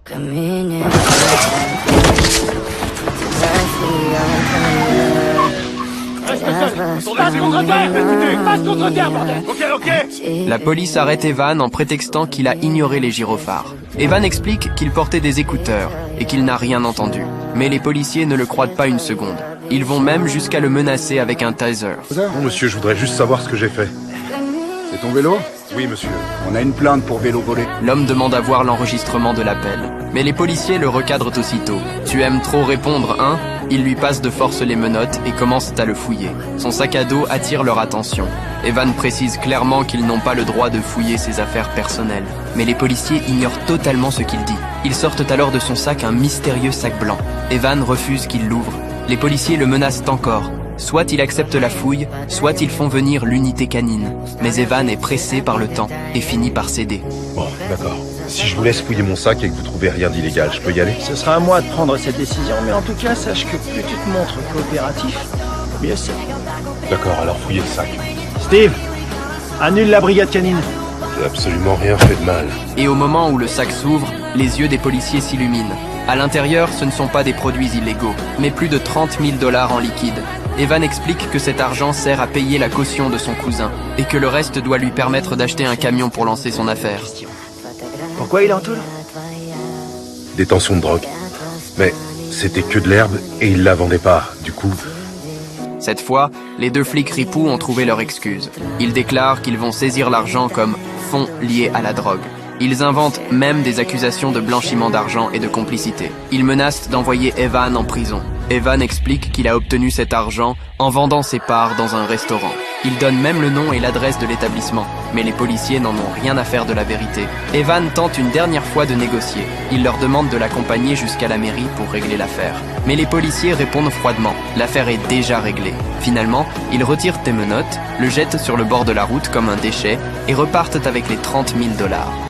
La police arrête Evan en prétextant qu'il a ignoré les gyrophares. Evan explique qu'il portait des écouteurs et qu'il n'a rien entendu. Mais les policiers ne le croient pas une seconde. Ils vont même jusqu'à le menacer avec un taser. Non, monsieur, je voudrais juste savoir ce que j'ai fait. C'est ton vélo? Oui, monsieur. On a une plainte pour vélo volé. L'homme demande à voir l'enregistrement de l'appel. Mais les policiers le recadrent aussitôt. Tu aimes trop répondre, hein? Ils lui passent de force les menottes et commencent à le fouiller. Son sac à dos attire leur attention. Evan précise clairement qu'ils n'ont pas le droit de fouiller ses affaires personnelles. Mais les policiers ignorent totalement ce qu'il dit. Ils sortent alors de son sac un mystérieux sac blanc. Evan refuse qu'il l'ouvre. Les policiers le menacent encore. Soit il accepte la fouille, soit ils font venir l'unité canine. Mais Evan est pressé par le temps et finit par céder. Bon, d'accord. Si je vous laisse fouiller mon sac et que vous trouvez rien d'illégal, je peux y aller? Ce sera à moi de prendre cette décision, mais en tout cas, sache que plus tu te montres coopératif, mieux c'est. D'accord, alors fouillez le sac. Steve, annule la brigade canine. J'ai absolument rien fait de mal. Et au moment où le sac s'ouvre, les yeux des policiers s'illuminent. À l'intérieur, ce ne sont pas des produits illégaux, mais plus de 30 000 $ en liquide. Evan explique que cet argent sert à payer la caution de son cousin, et que le reste doit lui permettre d'acheter un camion pour lancer son affaire. Pourquoi il est en tôle? Détention de drogue. Mais c'était que de l'herbe et il la vendait pas, du coup... Cette fois, les deux flics ripoux ont trouvé leur excuse. Ils déclarent qu'ils vont saisir l'argent comme fonds liés à la drogue. Ils inventent même des accusations de blanchiment d'argent et de complicité. Ils menacent d'envoyer Evan en prison. Evan explique qu'il a obtenu cet argent en vendant ses parts dans un restaurant. Il donne même le nom et l'adresse de l'établissement, mais les policiers n'en ont rien à faire de la vérité. Evan tente une dernière fois de négocier. Il leur demande de l'accompagner jusqu'à la mairie pour régler l'affaire. Mais les policiers répondent froidement. L'affaire est déjà réglée. Finalement, ils retirent tes menottes, le jettent sur le bord de la route comme un déchet et repartent avec les 30 000 $.